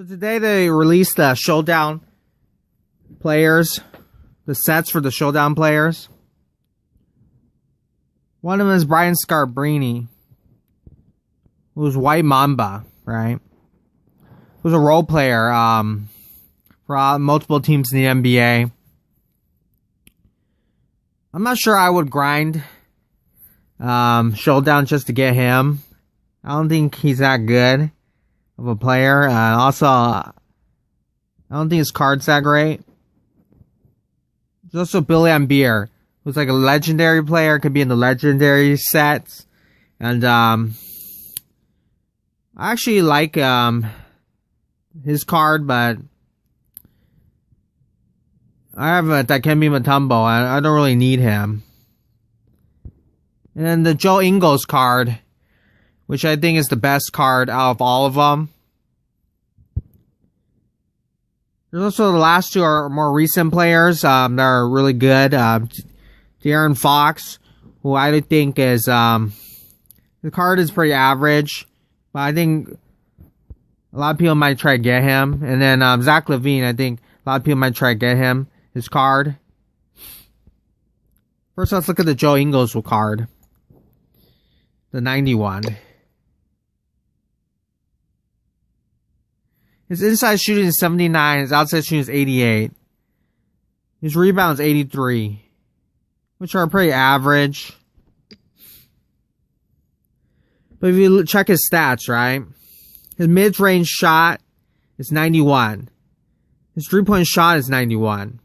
So today they released the Showdown players, the sets for the Showdown players. One of them is Brian Scalabrine, who's White Mamba, right? Who's a role player for multiple teams in the NBA. I'm not sure I would grind Showdown just to get him. I don't think he's that good of a player. Also, I don't think his card's that great. There's also Laimbeer, who's like a legendary player, could be in the legendary sets. And I actually like his card, but I have a Dikembe Mutombo. I don't really need him. And then the Joe Ingles card, which I think is the best card out of all of them. There's also the last two are more recent players that are really good. De'Aaron Fox, who I think is the card is pretty average, but I think a lot of people might try to get him. And then Zach LaVine, I think a lot of people might try to get him, his card. First, let's look at the Joe Ingles card, the 91. His inside shooting is 79. His outside shooting is 88. His rebound is 83. Which are pretty average. But if you check his stats, right? His mid-range shot is 91. His three-point shot is 91.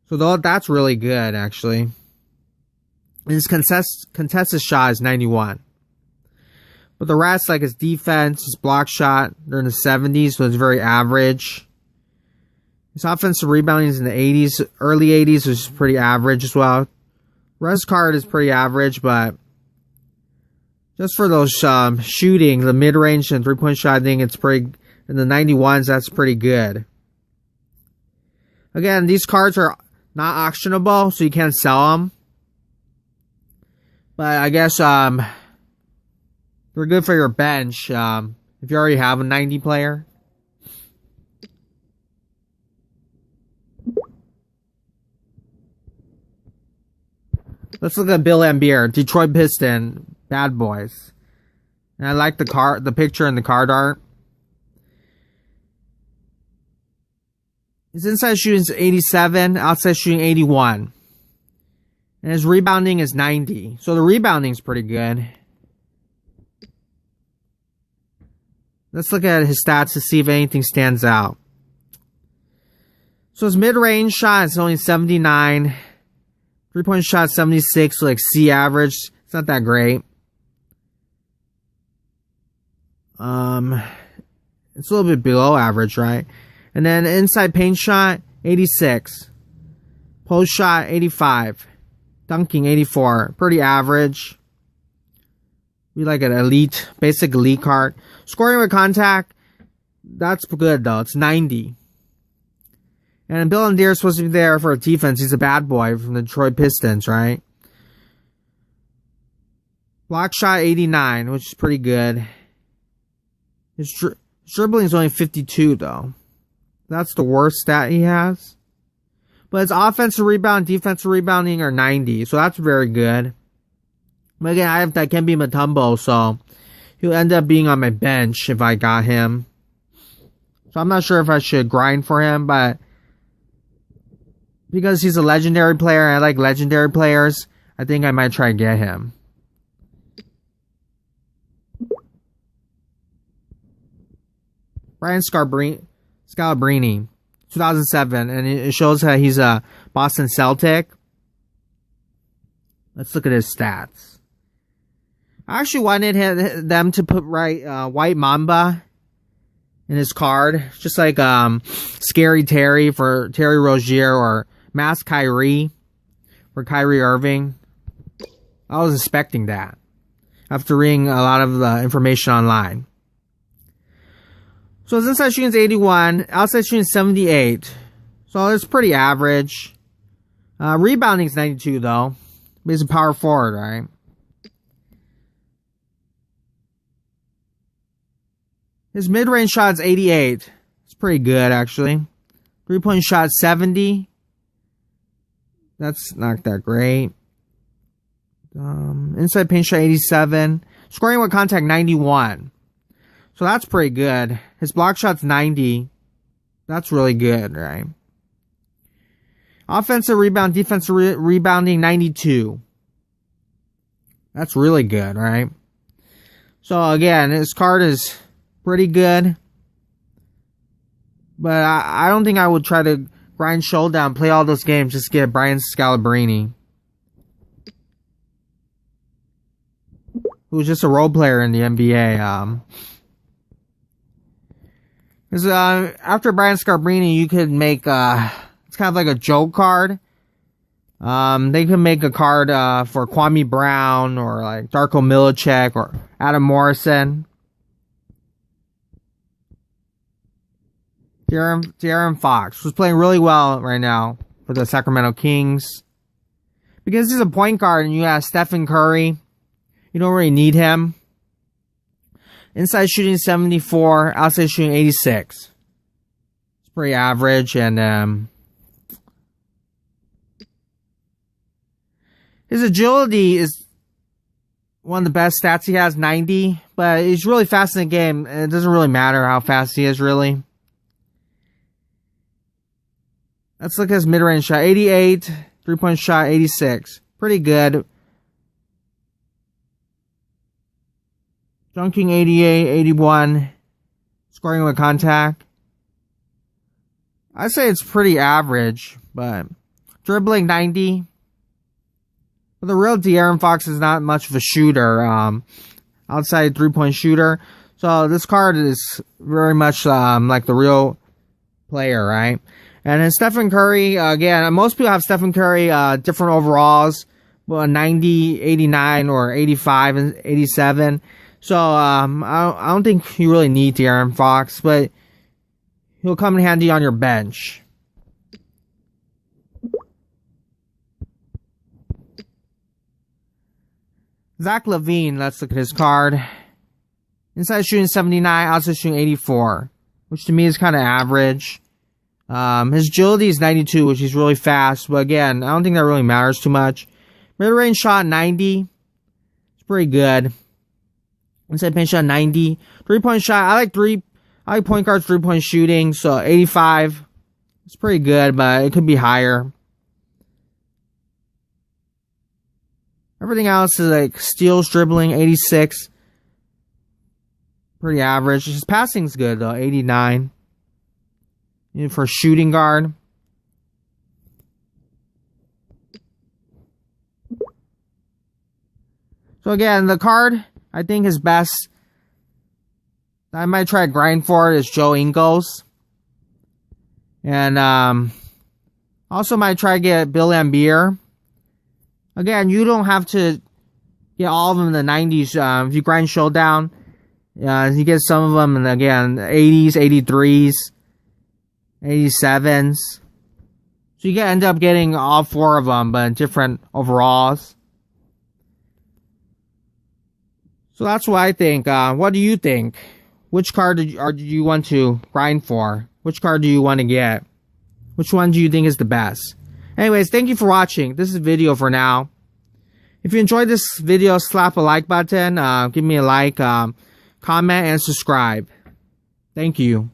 So that's really good, actually. And his contested shot is 91. But the rest, like his defense, his block shot, they're in the 70s, so it's very average. His offensive rebounding is in the 80s, early 80s, which is pretty average as well. Rest card is pretty average, but just for those shooting, the mid-range and three-point shot, I think it's pretty, in the 91s, that's pretty good. Again, these cards are not auctionable, so you can't sell them. But I guess, they're good for your bench if you already have a 90 player. Let's look at Laimbeer, Detroit Piston, Bad Boys. And I like the picture and the card art. His inside shooting is 87, outside shooting 81. And his rebounding is 90. So the rebounding is pretty good. Let's look at his stats to see if anything stands out. So his mid-range shot is only 79. Three-point shot 76, so like C average. It's not that great. It's a little bit below average, right? And then inside paint shot 86. Post shot 85. Dunking 84. Pretty average. We like an elite, basic elite card. Scoring with contact, that's good though. It's 90. And Laimbeer is supposed to be there for a defense. He's a bad boy from the Detroit Pistons, right? Block shot 89, which is pretty good. His dribbling is only 52 though. That's the worst stat he has. But his offensive rebound, defensive rebounding are 90, so that's very good. But again, I have Dikembe Mutombo, so he'll end up being on my bench if I got him. So I'm not sure if I should grind for him, but because he's a legendary player and I like legendary players, I think I might try to get him. Brian Scalabrine, 2007, and it shows that he's a Boston Celtic. Let's look at his stats. I actually wanted them to put White Mamba in his card, just like Scary Terry for Terry Rozier or Mass Kyrie for Kyrie Irving. I was expecting that after reading a lot of the information online. So his inside shooting is 81, outside shooting is 78. So it's pretty average. Rebounding is 92 though. But he's a power forward, right? His mid-range shot's 88. It's pretty good, actually. 3-point shot, 70. That's not that great. Inside paint shot, 87. Scoring with contact, 91. So that's pretty good. His block shot's 90. That's really good, right? Offensive rebound, defensive rebounding, 92. That's really good, right? So again, his card is pretty good. But I don't think I would try to grind Showdown, play all those games, just get Brian Scalabrine, who's just a role player in the NBA. Because after Brian Scalabrine, you could make it's kind of like a joke card. They could make a card for Kwame Brown or like Darko Milicic or Adam Morrison. De'Aaron Fox, who's playing really well right now for the Sacramento Kings. Because he's a point guard and you have Stephen Curry, you don't really need him. Inside shooting 74, outside shooting 86. It's pretty average, and his agility is one of the best stats he has, 90. But he's really fast in the game, and it doesn't really matter how fast he is, really. Let's look at his mid-range shot. 88. 3-point shot, 86. Pretty good. Dunking, 88, 81. Scoring with contact. I'd say it's pretty average, but dribbling, 90. But the real De'Aaron Fox is not much of a shooter. Outside 3-point shooter. So this card is very much like the real player, right? And then Stephen Curry, again, most people have Stephen Curry different overalls, 90, 89, or 85 and 87. So I don't think you really need De'Aaron Fox, but he'll come in handy on your bench. Zach LaVine, let's look at his card. Inside shooting 79, outside shooting 84, which to me is kind of average. His agility is 92, which is really fast. But again, I don't think that really matters too much. Mid-range shot, 90. It's pretty good. Inside paint shot, 90. 3-point shot, I like point guards 3-point shooting, so 85. It's pretty good, but it could be higher. Everything else is like steals, dribbling, 86. Pretty average. His passing's good though, 89. For shooting guard. So again, the card I think is best. I might try to grind for it is Joe Ingles. And also might try to get Bill Laimbeer. Again, you don't have to get all of them in the 90s. If you grind Showdown, you get some of them in, again, 80s, 83s. 87s. So you end up getting all 4 of them, but in different overalls. So that's what I think. What do you think? Which card do you want to grind for? Which card do you want to get? Which one do you think is the best? Anyways, thank you for watching. This is a video for now. If you enjoyed this video, slap a like button. Give me a like, comment, and subscribe. Thank you.